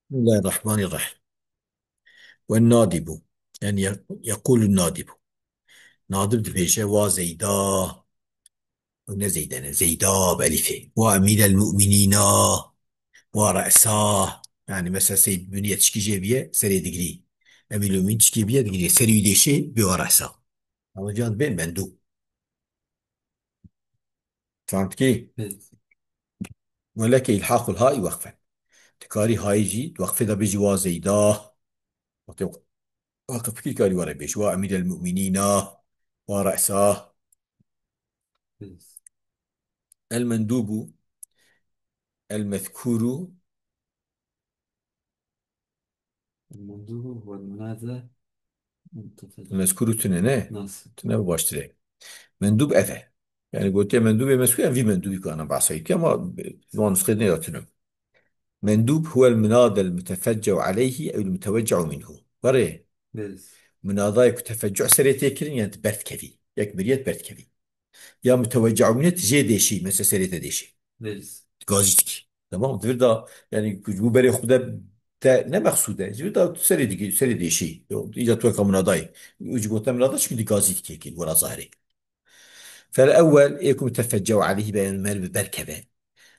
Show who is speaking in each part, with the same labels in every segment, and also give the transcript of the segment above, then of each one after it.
Speaker 1: بسم الله الرحمن الرحيم. والنادب، يعني يقول النادب. نادب دبيشة وزيدا، قلنا زيدنا زيدا بألفه وأمير المؤمنين ورأساه. يعني مثلا سيد بنية تشكي جيبية سري دقري، أمير المؤمنين تشكي بيه دقري سري ديشي بورأساه. أما جان بين مندوب. فهمت كيف؟
Speaker 2: بس
Speaker 1: ولك إلحاق الهاء وقفا، تكاري هاي جي وقفة دا بيجي وزيدا. وقف كي كاري ورا بيش وأمير المؤمنين ورأساه.
Speaker 2: بس
Speaker 1: المندوب المذكور.
Speaker 2: الموضوع هو المنازع متفجر
Speaker 1: المذكور تنينه
Speaker 2: ناصر.
Speaker 1: تنه باشتري مندوب أذى. يعني قلت يا مندوب يا مسؤول، يعني في مندوب يكون أنا بعصيت ما ما نسخدني لا تنم. مندوب هو المناض المتفجع عليه أو المتوجع منه بري.
Speaker 2: بس
Speaker 1: مناضايك تفجع سريتي كرين يعني برت كذي يكبريت برت كذي، يا متوجع منه تجي ديشي مثل سريت ديشي
Speaker 2: بس
Speaker 1: غازيتك. تمام تفردا يعني كجو بري خدا تا نه مقصوده زيدا سري دي سري ديشي إذا توقع مناضاي يجي قلت مناضاش كدي غازيتك كي ولا ظاهري. فالأول يكون تفجأ عليه بين المال بركبة،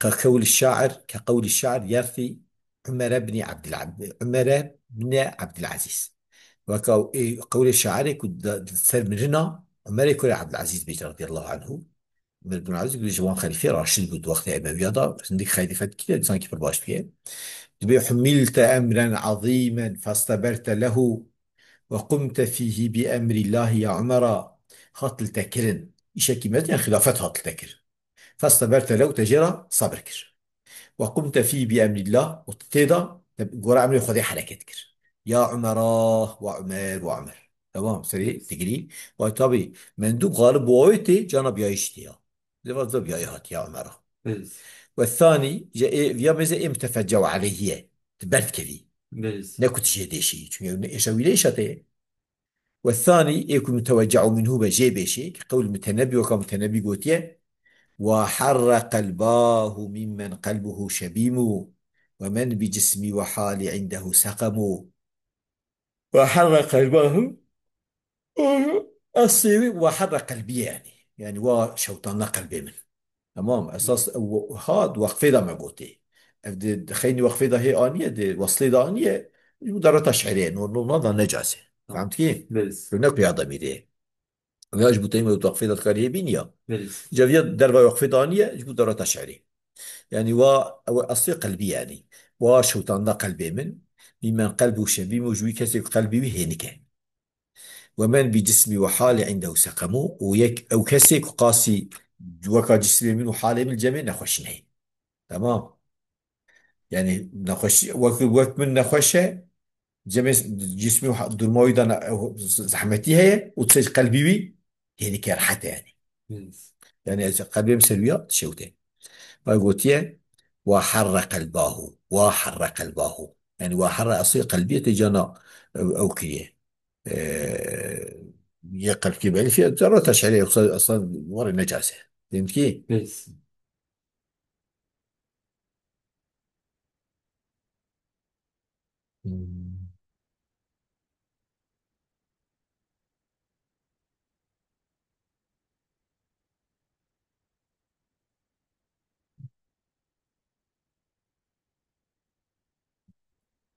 Speaker 1: كقول الشاعر يرثي عمر بن عبد عمر بن عبد العزيز. وقول الشاعر يكون سر من هنا عمر يكون عبد العزيز بيت رضي الله عنه. عمر بن عبد العزيز يقول جوان خليفة راشد بود وقت أموية دا عندك خليفة كده إنسان كيف الباش فيه. تبي حملت أمرا عظيما فاصطبرت له وقمت فيه بأمر الله يا عمر. خاطل تكرن إيش كلمات يعني خلافات خاطل تكر، فاصطبرت لو تجرى صبرك. وقمت فيه بأمر الله وتتيضا قرأ عمري خذي حركتك يا عمر وعمر وعمر. تمام سريع
Speaker 2: بس
Speaker 1: تجري. وطبي مندوب غالب وويتي جنب يايشتيا زي ما زب يا عمر.
Speaker 2: بس
Speaker 1: والثاني جاء يا مزا متفجع عليه تبرد كذي
Speaker 2: بس
Speaker 1: نكت جيدشي شو يسوي ليش هذا. والثاني يكون متوجع منه بجيب شيء كقول المتنبي وكمتنبي قوتيه. وحر قلباه ممن قلبه شبيم ومن بجسمي وحالي عنده سقم. وحر قلباه الصيوي وحر قلبي يعني وشوطنا قلبي من. تمام اساس هاد وقفه ده مبوتي. خيني وقفه ده هي انيه دي وصلي ده انيه مدرة تشعيرين والله نجاسه. فهمت كيف؟
Speaker 2: بس
Speaker 1: هناك بيعض ميدي وياش بوتيمه وقفه ده كاريه بينيا.
Speaker 2: بس
Speaker 1: جافية دربا وقفه ده انيه يجبو درة تشعيرين. يعني أصير قلبي يعني وشوطان قلبي من ممن قلبه شبيب وجوي كسي قلبي وهينك. ومن بجسمي وحالي عنده سقمه ويك أو كسي قاسي وكا جسمي منه حالي من الجميع نخوش نهي. تمام. يعني نخوش وقت من نخوشه جميع جسمي درموي ده زحمتي هي وتصير قلبي بي هيني كرحته
Speaker 2: بس
Speaker 1: يعني إذا قلبي مسويه تشوته. فقلت وحر قلبه وحر قلبه يعني وحر أصير قلبي تجانا أو كيه. آه، يقلب كي بالي في ترى تشعري أصلا ورا النجاسة. فهمت كي؟
Speaker 2: بس
Speaker 1: مم.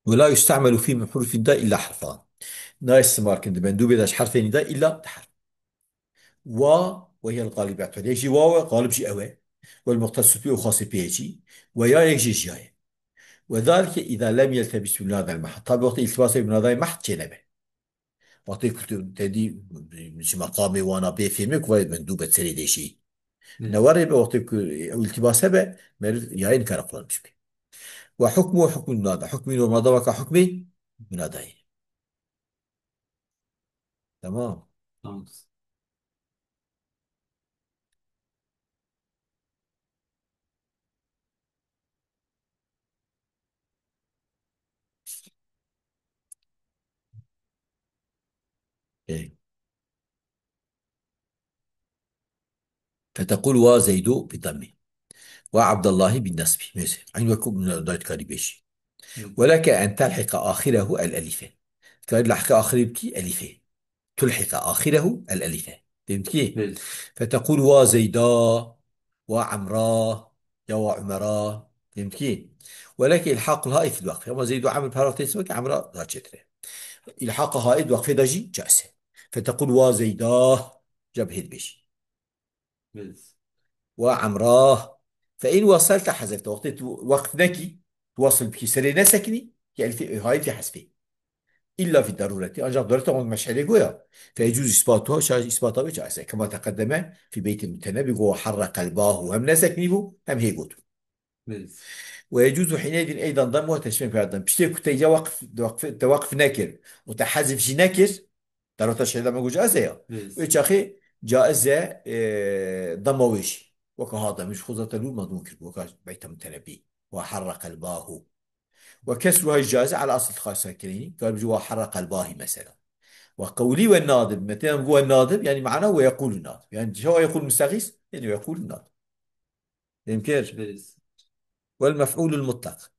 Speaker 1: ولا يستعمل فيه من حروف النداء إلا حرفان. لا يستمر كند مندوب إذا حرف نداء إلا حرف و، وهي الغالب يعتبر يجي واو غالب جي أوي، والمختص به وخاص به يجي ويا يجي جاي. وذلك إذا لم يلتبس من هذا المحض. طيب وقت التباسه من هذا المحض جنبه وقتی که تدي مش مقامي وانا بفهمك وين مندوبة تسري دي شيء
Speaker 2: بس
Speaker 1: نواري بوقت او التباسه به مرد ياين كرقلان مش بي. وحكمه حكم النادى حكمي وماذا وكا حكمي من هذا. تمام.
Speaker 2: خلاص.
Speaker 1: إيه. فتقول وزيد بضمه وعبد الله بالنسب مثل عين وكم من دايت كاري بيشي.
Speaker 2: بيز.
Speaker 1: ولك أن تلحق آخره الألفة. تلحق آخره بكي ألفة، تلحق آخره الألفة. فهمت كيف؟
Speaker 2: بيز.
Speaker 1: فتقول وزيدا، وعمرا، يا وعمرا. فهمت كيف؟ ولكن إلحاق الهاء في الوقف، يوم زيد وعمر بهارتين سمك عمرا لا شتره. إلحاق هاء وقف دجي جأسه. فتقول وزيدا، جبهة بيش،
Speaker 2: بيز.
Speaker 1: وعمراه. فإن وصلت حذفت وقت وقت نكي، توصل بكي سرينا سكني يعني في هاي في حذفه، إلا في الضرورة أنجا ضرورة مش عليه قوي. فيجوز إثباتها شاذ إثباتها بجائزة كما تقدم في بيت المتنبي هو حرك قلباه هم نسكنيه هم هي قوته.
Speaker 2: بيز.
Speaker 1: ويجوز حينئذ أيضا ضمها تشميل في الضم بشتي تيجا وقف نكر وتحذف شي نكر ضرورة الشيء لما يقول جائزة.
Speaker 2: بيز.
Speaker 1: ويش أخي جائزة ضمويش وكهذا مش خذة له مضمون كربو بيت المتنبي وحرك قلباه. وكسرها الجائزة على أصل الخاصة الكريمي قال بجوا حرق الباهي مثلا. وقولي والناظم مثلا هو الناظم يعني معناه هو يقول الناظم، يعني هو يقول مستغيث يعني يقول الناظم. يمكن.
Speaker 2: بيز.
Speaker 1: والمفعول المطلق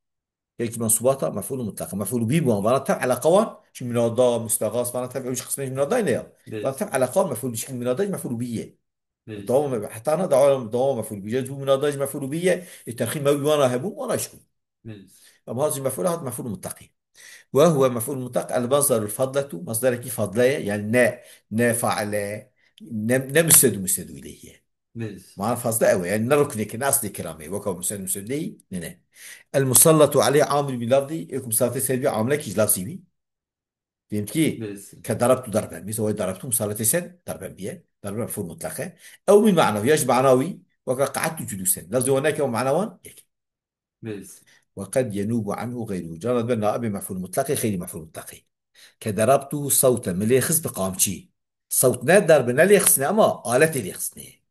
Speaker 1: هيك منصوباتها مفعول مطلق، مفعول به معناتها على قوان شو من هذا مستغاث معناتها مش قسمين من هذا إليه.
Speaker 2: بيز.
Speaker 1: معناتها على قوان مفعول بشكل من هذا مفعول به.
Speaker 2: بيز.
Speaker 1: الضوام حتى أنا دعوة دوام مفعول به جذب من هذا مفعول به. الترخيم ما وانا هبون وانا شكون.
Speaker 2: بيز.
Speaker 1: أما هذا المفعول هذا مفعول مطلق. وهو مفعول مطلق المصدر الفضلة مصدر كيف فضلية يعني نا فعل نمسد مسد إليه.
Speaker 2: بيز.
Speaker 1: معنى فضلة أوي يعني نركني كناس كرامي وكو مسد مسد لي ننا. المسلط عليه عامل بلفظي يكون صارت سلبي عاملك يجي لفظي بي. فهمت كي؟
Speaker 2: بيز.
Speaker 1: كضربت ضربا مثل هو ضربته مسلط سن ضربا بيه ضربا مفعول مطلقة. أو من معنى يجب معنوي وقعدت جلوسا لفظي هناك ومعنوان هيك.
Speaker 2: بيز.
Speaker 1: وقد ينوب عنه غيره جرد بنا أبي مفعول مطلق خير مفعول مطلق. كضربت صوتا من اللي يخص بقامتي صوت نادر من اللي يخصني أما آلتي اللي يخصني.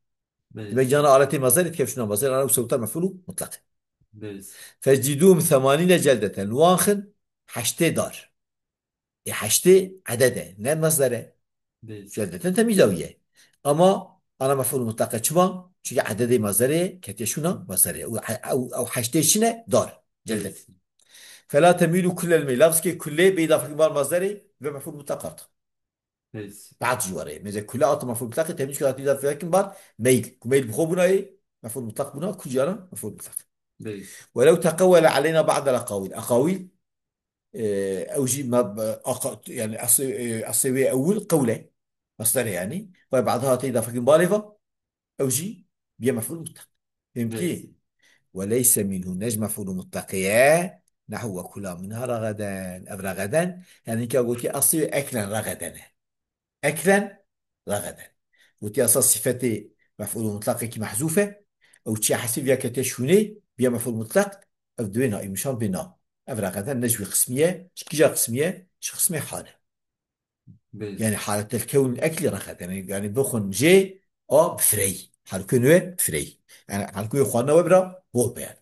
Speaker 1: تبقى
Speaker 2: بيز.
Speaker 1: جانا آلتي ما زالت كيف شنو ما زال أنا وصوتا مفعول مطلق.
Speaker 2: بيز.
Speaker 1: فجدوم 80 جلدة واخن حشتي دار. حشتي عدده نعم مصدره
Speaker 2: بيز.
Speaker 1: جلدة تميزوية. أما أنا مفعول مطلق شما شو عددي مصدره كتشونا مصدره أو حشتي شنو دار جلدة.
Speaker 2: بيز.
Speaker 1: فلا تميل كل الميل لفظ كي كله بإضافة كبار مصدري بمفعول مطلق
Speaker 2: بيز.
Speaker 1: بعد جواره مثل كل آت مفعول مطلق تميل كلا تيجي في لكن بعد ميل كميل بخو بنا إيه مفعول مطلق بنا كل جارا مفعول مطلق.
Speaker 2: بيز.
Speaker 1: ولو تقول علينا بعض الأقاويل أقاويل أو جي ما يعني أصيبه أول قولة مصدر يعني وبعدها تيجي في بالغة أو جي بيا مفعول مطلق. فهمت
Speaker 2: بيز.
Speaker 1: كيف؟ وليس منه نجم مفعول مطلقيا نحو وكلا منها رغدا أو رغدا يعني كقولت أصيب أكلا رغدا أكلا رغدا. قلت أصل صفتي مفعول مطلق كي محذوفة أو تشي حسب يا كتشوني بيا مفعول مطلق أو دوينا أي مشان بنا أو رغدا نجوي قسمية كيجا قسمية شو قسمية حالة. يعني
Speaker 2: بيز.
Speaker 1: حالة الكون الأكل رغدا يعني بخن جي أو بفري حال كونوا بفري يعني حال كونوا خوانا وبرا هو بيان.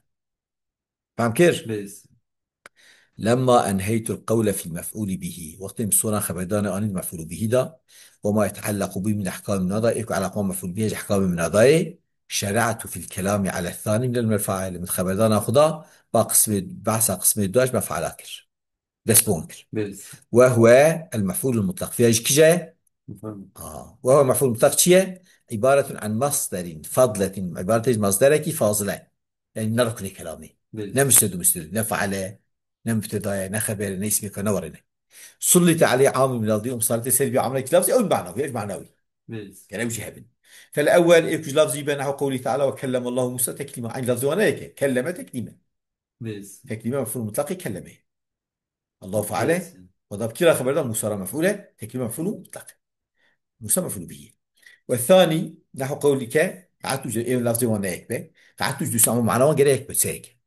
Speaker 1: فهم كيف؟
Speaker 2: بيز.
Speaker 1: لما أنهيت القول في المفعول به وقت بصورة خبردان أن المفعول به ده وما يتعلق به من أحكام النظر على قوم مفعول به أحكام من النظر شرعت في الكلام على الثاني من الفاعل من خبردان خدا بقسم بحث قسم الدواج مفعل آخر بس بونكر.
Speaker 2: بيز.
Speaker 1: وهو المفعول المطلق في إيش كجا
Speaker 2: مفهوم.
Speaker 1: وهو مفعول مطلق شيء عبارة عن مصدر فضلة عبارة عن مصدرك فاضلة يعني نركن كلامي
Speaker 2: بيز.
Speaker 1: نمسد مسدد نفعل نمبتدا نخبر نسمك نورنا سلط عليه عامل من الضيوم صارت سلبي عملية لفظي أو المعنوي إيش معنوي
Speaker 2: بيز.
Speaker 1: كلام جهبن. فالأول إيش لفظي بنحو قوله تعالى وكلم الله موسى تكليما عن لفظ وانا هيك كلم تكليما.
Speaker 2: بيز.
Speaker 1: تكليما مفعول مطلق كلمه الله
Speaker 2: بيز.
Speaker 1: فعله وضرب كلا خبر ده موسى مفعولة تكليما مفعول مطلق موسى مفعول به. والثاني نحو قولك قعدت إيه لفظي وانا هيك قعدت جلوس عمل معناه وقال هيك بس هيك.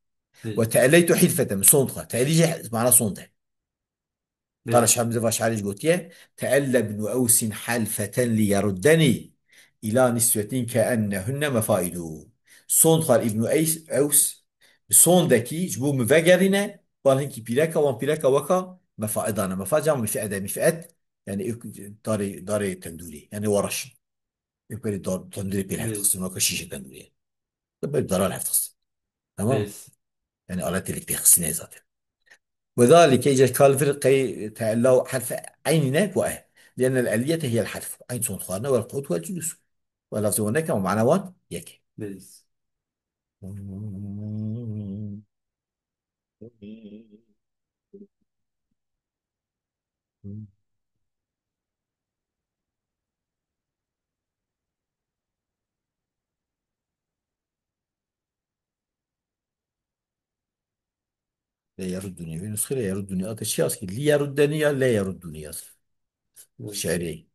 Speaker 2: بيز.
Speaker 1: وتأليت حلفة من صندقة تأليج معناه صندة. قال
Speaker 2: بيز.
Speaker 1: حمزة فاشعري قوتيه تألى بن أوس حلفة ليردني إلى نسوة كأنهن مفائل. صون قال ابن أيس أوس صون دكي جبو مفجرنا قال هنكي بيلاكا وان بيلاكا وكا مفائدانا مفاجأ من فئة دامي فئات يعني داري تندوري يعني ورش يقول دار تندوري بيلها تخصن
Speaker 2: بيز.
Speaker 1: وكا شيشة تندوري طب دار لها تخصن تمام
Speaker 2: بيز.
Speaker 1: يعني آلات اللي بيخصنها ذاته. وذلك إذا قال الفرق تعالى حرف عيننا وأه، لأن الآلية هي الحرف عين صون خانة والقوت والجلوس، ولفظ هناك ومعنوان يك.
Speaker 2: بس.
Speaker 1: لا يردني في نسخة لا يردني أتش أصل لي يردني لا يردني أصل
Speaker 2: بس.
Speaker 1: شعري.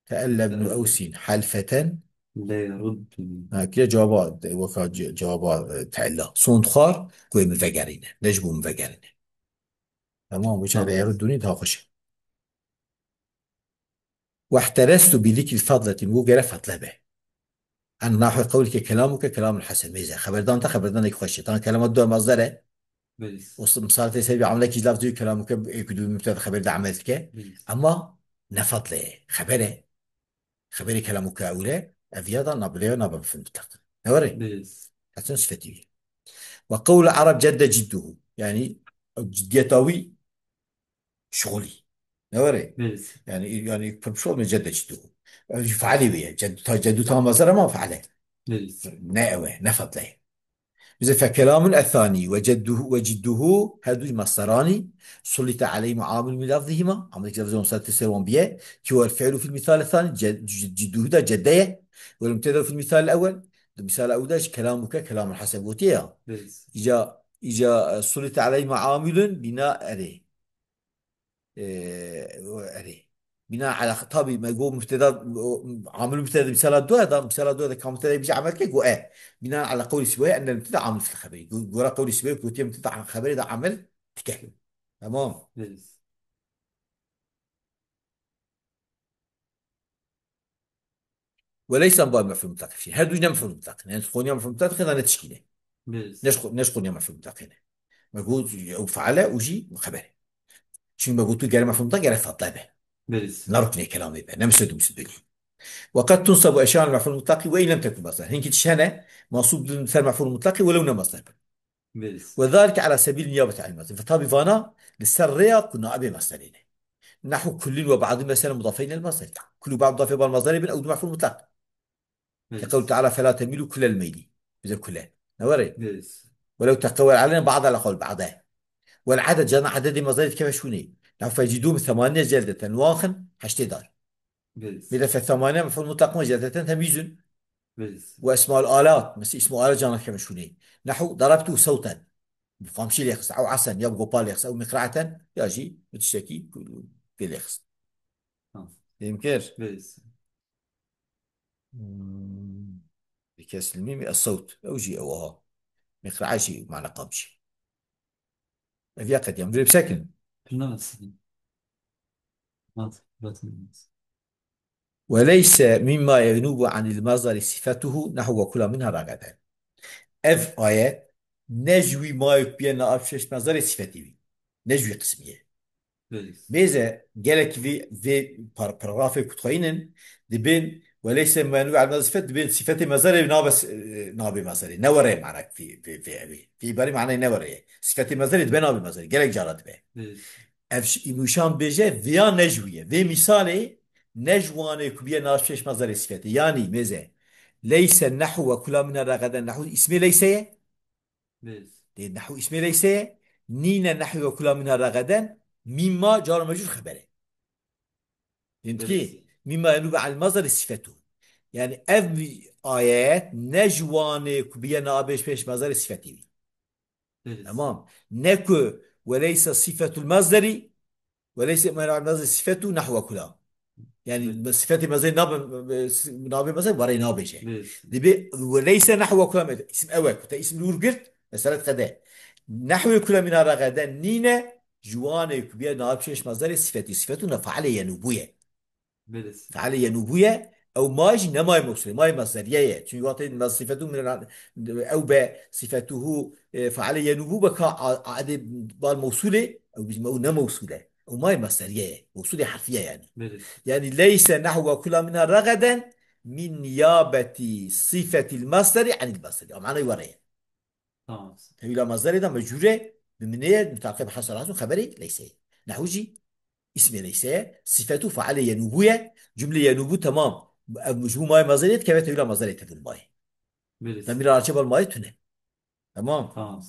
Speaker 1: تألى ابن
Speaker 2: تألم.
Speaker 1: أوس حلفة.
Speaker 2: لا يرد.
Speaker 1: كده جوابات وكا جوابات تألى صون خار كوي مفجرين نجبو مفجرين. تمام مش لا
Speaker 2: تمام.
Speaker 1: يردني ده خش. واحترست بذكر فضلة وقرا فضله به. عن نحو قولك كلامك كلام الحسن ميزة خبردان تا خبردان يخش طبعا كلام الدو مصدره.
Speaker 2: بس.
Speaker 1: وصلت سبي عملك إجلاف دو كلامك يكدو مبتدا خبر ده عملتك.
Speaker 2: بس.
Speaker 1: أما نفضله خبره، خبري كلامك أولى أفياضا نابليو نابل في المطلق نوري
Speaker 2: بس.
Speaker 1: حسن صفتي. وقول العرب جد جده يعني جديتاوي شغلي نوري.
Speaker 2: بس.
Speaker 1: يعني شغل من جد جده فعلي ويا جد تمام مزرعة ما فعله
Speaker 2: بس.
Speaker 1: ناوي نفض له. إذا فكلام الثاني وجده هذو مصدران سلط عليه معامل من لفظهما عمل لفظهم صارت تسيرون بيه هو الفعل في المثال الثاني جده ده جديه، والمبتدا في المثال الأول. المثال الأول ده كلامك كلام الحسن بوتيه.
Speaker 2: بس.
Speaker 1: إجا سلط عليه معامل بناء عليه عليه بناء على خطابي ما يقول مبتدا عامل مبتدا مثال دو هذا مثال دو هذا كان مبتدا بيجي عمل كي جو بناء على قول سويه ان المبتدا عامل في الخبر يقول قول سويه قلت مبتدا عن الخبر ده عمل تكه. تمام.
Speaker 2: بس.
Speaker 1: وليس انباء مفهوم مطلق شيء هذا وجنا مفهوم مطلق يعني تقول مفهوم مطلق هذا تشكيله.
Speaker 2: بس.
Speaker 1: نشقل مفهوم مطلق هنا مقول او فعل وجي وخبر شو ما قلت قال مفهوم مطلق قال فضل به
Speaker 2: بس.
Speaker 1: نركني كلامي به نمسد مسد. وقد تنصب أشياء المفعول المطلق وإن لم تكن مصدر هنك تشهنة منصوب مثل المفعول المطلق ولو إنه مصدر.
Speaker 2: بس.
Speaker 1: وذلك على سبيل النيابة عن المصدر فطابي فانا للسرية كنا أبي مصدرين نحو كل وبعض مثلا مضافين للمصدر كل بعض مضاف إلى المصدر من أو مفعول مطلق كقول
Speaker 2: بس.
Speaker 1: تعالى فلا تميلوا كل الميل إذا كلها نوري.
Speaker 2: بس.
Speaker 1: ولو تقول علينا بعض على قول بعضها. والعدد جانا عدد مصدر كيف شوني نحو فيجدون ثمانية جلدة واخن حشتي دار.
Speaker 2: بس.
Speaker 1: بإذا في الثمانية مفعول مطلق جلدة تمييز.
Speaker 2: بس.
Speaker 1: واسماء الآلات مثل اسم آلة جانا كما شوني نحو ضربت صوتا بفهمشي ليخس أو عسن يبغى باليخس أو مقرعة يجي بتشتكي في ليخس يمكن.
Speaker 2: بس.
Speaker 1: بكسر الميم الصوت أو جي أو ها مقرعة شيء معنى قامشي في قد يمضي بشكل.
Speaker 2: ناس. ناس. بس.
Speaker 1: وليس مما ينوب عن المصدر صفته نحو كل منها رغدا. اف آيات نجوي ما يكبينا أبشش مصدر صفته نجوي قسمية.
Speaker 2: بس.
Speaker 1: بيزا جالك في باراجراف كتخينن دبين وليس منوع على المصفات دبين صفات مزاري نابس نابي مزاري نوري معناك في باري معناه نوري صفات مزاري دبين نابي مزاري جالك جارات به.
Speaker 2: بس.
Speaker 1: افش إموشان بيجا فيا نجوية في مثالي نجوانه كبير ناشفش مزاري صفات يعني ميزة ليس النحو وكل من رغدا النحو اسمي ليس
Speaker 2: بس.
Speaker 1: النحو اسمي ليس نين النحو وكل منها رغدا مما جار مجرور خبره فهمت
Speaker 2: بس.
Speaker 1: كيف؟ مما ينوب عن المصدر صفته يعني اف آيات نجوان كبينا أبيش بيش مصدر صفته.
Speaker 2: بس.
Speaker 1: تمام. نكو وليس صفة المصدر وليس ما ينوب عن المصدر صفته نحو كلا يعني صفة المصدر نابي مصدر وري نابي شيء.
Speaker 2: بس.
Speaker 1: دبي وليس نحو كلا اسم أوك اسم الورقت مسألة قدا نحو كلا من هذا غدا نينا جوان كبير نابي بيش مصدر صفته نفعل ينوبويه
Speaker 2: بس.
Speaker 1: فعلى ينوبوية أو ماج نماي موصولة ماي مصدرية شو يعطي ما صفته من أو بصفته فعلى ينوبو بك عاد بالموصولة أو نموصولة أو ماي مصدرية موصولة حرفية يعني.
Speaker 2: بس.
Speaker 1: يعني ليس نحو كل منها رغدا من نيابة صفة المصدر عن المصدر أو معنى يوريه
Speaker 2: تمام.
Speaker 1: إلى مصدر ده مجرورة بمنية متعقب حصلات خبري ليس. نحوجي اسم ليس، صفته فعل ينوبوية، جملة ينوبو تمام. مجموع ماي مزاريت كيف تقول مزاريت تقول ماي.
Speaker 2: بريس.
Speaker 1: ضمير راجب الماي تونه. تمام.
Speaker 2: تمام.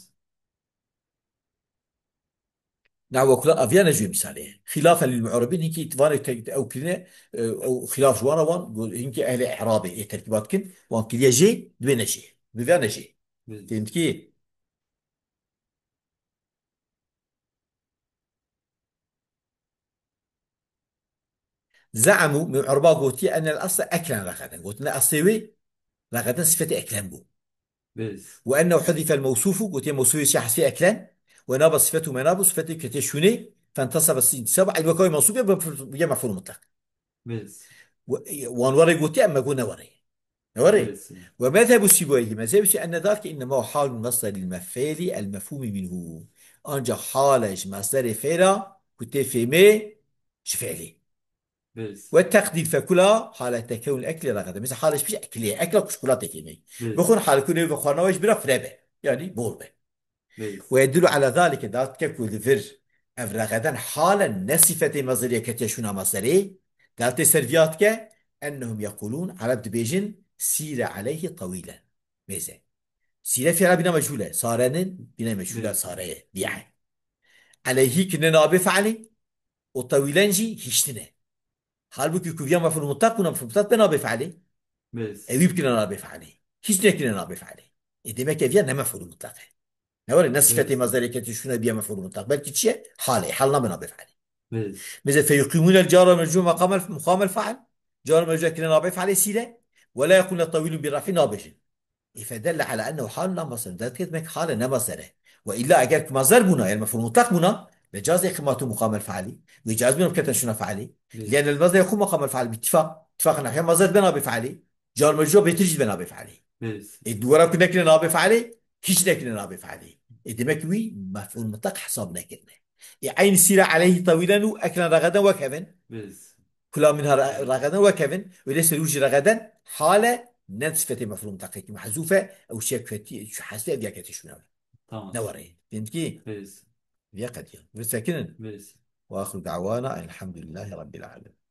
Speaker 1: نعم وكلا أفيانا جو مثالية خلافا للمعربين هيك تفاني أو كلنا أو خلاف جوانا وان هيك أهل إعرابي إيه تركيبات كن وان كليا جي دوينا جي بفيانا جي.
Speaker 2: بريس.
Speaker 1: فهمت كي؟ زعموا من عربا قوتي أن الأصل أكلا رغدا، قلت لنا أصلي رغدا صفة أكلا بو،
Speaker 2: بريس.
Speaker 1: وأنه حذف الموصوف، قلت موصوف شيء حذف أكلا، وناب صفته مناب صفته كتشوني، فانتصب السين سبع الوكاوي منصوب بجمع مفعول مطلق.
Speaker 2: بريس.
Speaker 1: وان وري قوتي أما قلنا وري وري.
Speaker 2: بريس.
Speaker 1: ومذهب السيبويه مذهب أن ذلك إنما هو حال من مصدر المفعول المفهوم منه، أنجا حالش مصدر فعلا كنت فهمي شفعلي.
Speaker 2: بريس.
Speaker 1: والتقدير فكلها حالة تكون الأكل رغدا، مثل حالش بيش أكلية أكلك شوكولاتة كيمي، بخون
Speaker 2: بريس.
Speaker 1: حال كونه بخورنا ويش بلا فرابة يعني بوربة.
Speaker 2: بريس.
Speaker 1: ويدل على ذلك ذات كيكو ذفر أفرغدا حالا نصفة مصدرية كتيشونا مصدري ذات سيرفياتك أنهم يقولون عرب دبيجن سير عليه طويلا. ميزة سير فعلا بنا مجهولة، صارن بنا مجهولة
Speaker 2: بريس.
Speaker 1: صارية بيعه عليه كنا نابي فعلي، وطويلا جي هشتنا حال بك كوفيا مفعول مطلق كنا مفعول مطلق بنا بفعلي
Speaker 2: بريس.
Speaker 1: أويب كنا نابي فعلي هشتنا كنا نابي فعلي. إذا ما كيفيا نما مفعول مطلق نور الناس فتي
Speaker 2: بريس.
Speaker 1: مصدر كتشونا بيا مفعول مطلق بل كتشي حالي حالنا بنا بفعلي.
Speaker 2: بريس.
Speaker 1: مثل فيقيمون الجار والمجرور مقام الفعل، جار والمجرور كنا نابي فعلي سيلة، ولا يكون الطويل بالرفع نابج، فدل على انه حالنا مصدر ذات كلمه حالنا مصدره. والا اگر مصدر بنا يعني مفعول مطلق بنا لجاز اقامته مقام الفعل، ويجاز منه بكتن شنو فعلي، لان
Speaker 2: بريس.
Speaker 1: المصدر يقوم مقام الفعل باتفاق اتفاقنا احيانا مصدر بنا بفعلي، جار مجرور بيترجم بنا بفعلي.
Speaker 2: بريس.
Speaker 1: الدورة كنا نابف عليه كيش كنا نابف عليه. إدمكوي مفعول مطلق حسابنا كنا عين السيرة عليه طويلا وأكلا رغدا وكفن،
Speaker 2: بريس.
Speaker 1: كل منها رغدا وكفن، وليس يوجد رغدا حالة نصفة مفعول مطلق محذوفة أو شيء حاسة بيا كتشونا
Speaker 2: تمام.
Speaker 1: نوري فهمت كي؟
Speaker 2: بريس.
Speaker 1: بيا قد يوم بس كنا.
Speaker 2: بريس.
Speaker 1: وآخر دعوانا الحمد لله رب العالمين.